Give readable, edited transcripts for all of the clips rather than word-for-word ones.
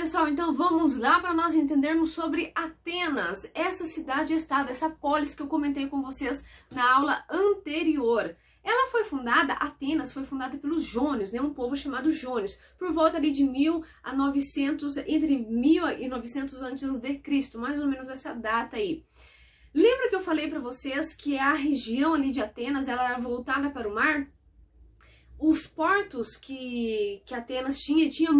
pessoal, então vamos lá para nós entendermos sobre Atenas, essa cidade-estado, essa polis que eu comentei com vocês na aula anterior. Ela foi fundada, Atenas foi fundada pelos jônios, né, um povo chamado jônios, por volta ali de 1000 a 900, entre 1000 e 900 a.C., mais ou menos essa data aí. Lembra que eu falei para vocês que a região ali de Atenas, ela era voltada para o mar? Os portos que Atenas tinha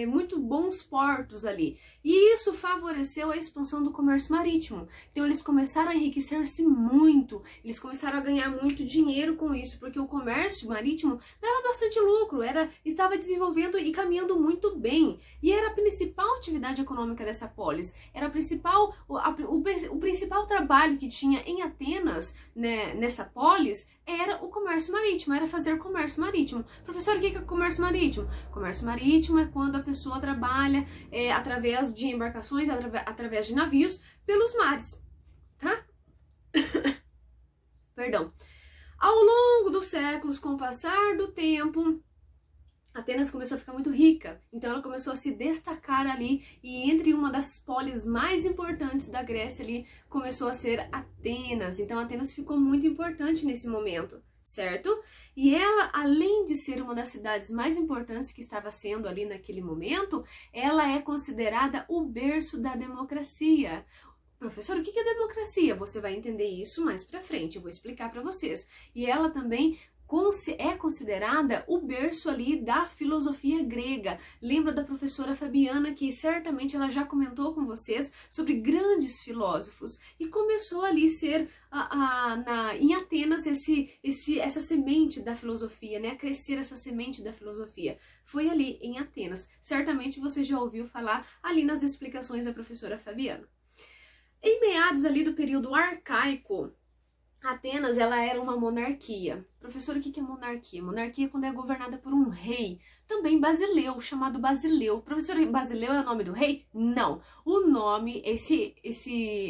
muito bons portos ali. E isso favoreceu a expansão do comércio marítimo. Então eles começaram a enriquecer-se muito, eles começaram a ganhar muito dinheiro com isso, porque o comércio marítimo dava bastante lucro, estava desenvolvendo e caminhando muito bem. E era a principal atividade econômica dessa polis. Era o principal trabalho que tinha em Atenas, né, nessa polis, era o comércio marítimo, era fazer comércio marítimo. Professor, o que é comércio marítimo? Comércio marítimo é quando a pessoa trabalha através de embarcações, através de navios, pelos mares, tá? Perdão. Ao longo dos séculos, com o passar do tempo, Atenas começou a ficar muito rica, então ela começou a se destacar ali, e entre uma das polis mais importantes da Grécia ali, começou a ser Atenas. Então Atenas ficou muito importante nesse momento, certo? E ela, além de ser uma das cidades mais importantes que estava sendo ali naquele momento, ela é considerada o berço da democracia. Professor, o que é democracia? Você vai entender isso mais pra frente, eu vou explicar para vocês. E ela também é considerada o berço ali da filosofia grega. Lembra da professora Fabiana, que certamente ela já comentou com vocês sobre grandes filósofos, e começou ali ser em Atenas essa semente da filosofia, né, a crescer essa semente da filosofia. Foi ali em Atenas. Certamente você já ouviu falar ali nas explicações da professora Fabiana. Em meados ali do período arcaico, Atenas, ela era uma monarquia. Professor, o que é monarquia? Monarquia é quando é governada por um rei, também basileu, chamado Basileu. Professor, Basileu é o nome do rei? Não. O nome,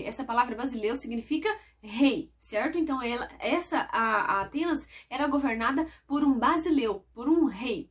essa palavra Basileu significa rei, certo? Então a Atenas era governada por um basileu, por um rei.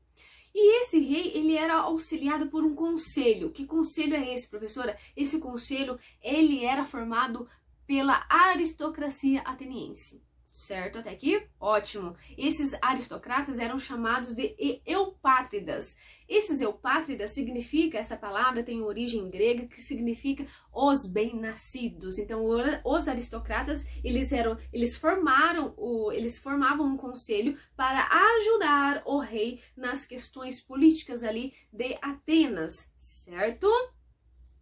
E esse rei, ele era auxiliado por um conselho. Que conselho é esse, professora? Esse conselho, ele era formado pela aristocracia ateniense, certo? Até aqui? Ótimo! Esses aristocratas eram chamados de eupátridas. Esses eupátridas significa, essa palavra tem origem grega, que significa os bem-nascidos. Então, os aristocratas, eles formavam um conselho para ajudar o rei nas questões políticas ali de Atenas, certo?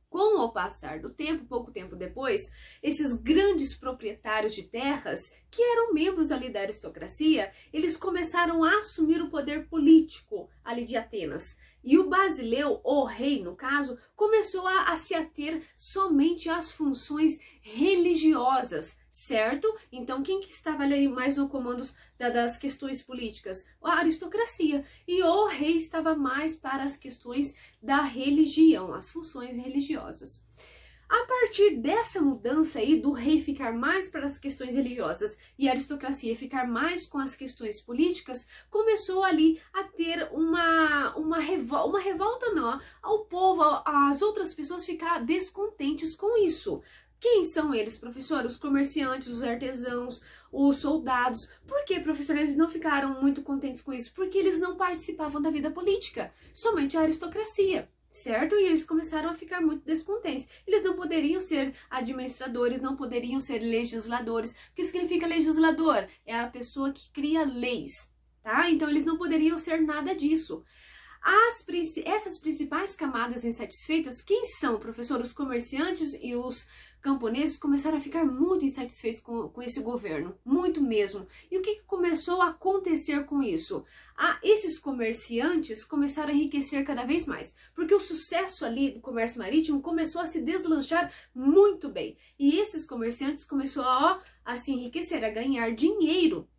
Com o passar do tempo, pouco tempo depois, esses grandes proprietários de terras, que eram membros ali da aristocracia, eles começaram a assumir o poder político ali de Atenas. E o basileu, o rei no caso, começou a se ater somente às funções religiosas, certo? Então quem que estava ali mais no comando das questões políticas? A aristocracia. E o rei estava mais para as questões da religião, as funções religiosas. A partir dessa mudança aí do rei ficar mais para as questões religiosas e a aristocracia ficar mais com as questões políticas, começou ali a ter uma revolta não, ao povo, as outras pessoas ficar descontentes com isso. Quem são eles, professor? Os comerciantes, os artesãos, os soldados. Por que, professor, eles não ficaram muito contentes com isso? Porque eles não participavam da vida política, somente a aristocracia. Certo? E eles começaram a ficar muito descontentes. Eles não poderiam ser administradores, não poderiam ser legisladores. O que significa legislador? É a pessoa que cria leis, tá? Então eles não poderiam ser nada disso. Essas principais camadas insatisfeitas, quem são, professor? Os comerciantes e os camponeses começaram a ficar muito insatisfeitos com esse governo, muito mesmo. E o que começou a acontecer com isso? Esses comerciantes começaram a enriquecer cada vez mais, porque o sucesso ali do comércio marítimo começou a se deslanchar muito bem. E esses comerciantes começaram a se enriquecer, a ganhar dinheiro.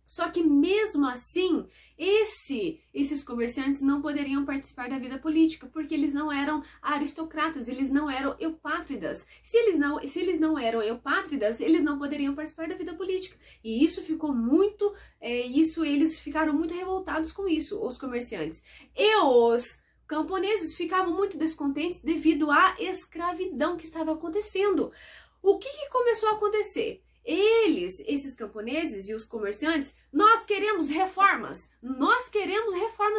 Só que mesmo assim, esses comerciantes não poderiam participar da vida política, porque eles não eram aristocratas, eles não eram eupátridas. Se eles não eram eupátridas, eles não poderiam participar da vida política. E isso ficou eles ficaram muito revoltados com isso, os comerciantes. E camponeses ficavam muito descontentes devido à escravidão que estava acontecendo. O que começou a acontecer? Esses camponeses e os comerciantes, nós queremos reformas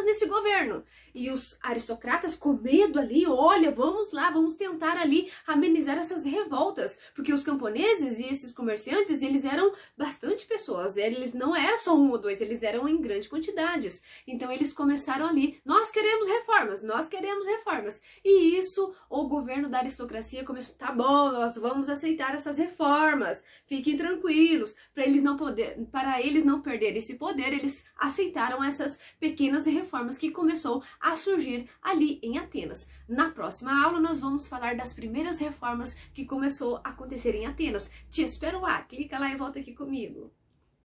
nesse governo. E os aristocratas com medo ali, olha, vamos lá, vamos tentar ali amenizar essas revoltas, porque os camponeses e esses comerciantes, eles eram bastante pessoas, eles não eram só um ou dois, eles eram em grandes quantidades. Então eles começaram ali, nós queremos reformas. E isso, o governo da aristocracia começou, tá bom, nós vamos aceitar essas reformas, fiquem tranquilos, para eles não perderem esse poder, eles aceitaram essas pequenas reformas que começou a surgir ali em Atenas. Na próxima aula nós vamos falar das primeiras reformas que começou a acontecer em Atenas. Te espero lá, clica lá e volta aqui comigo.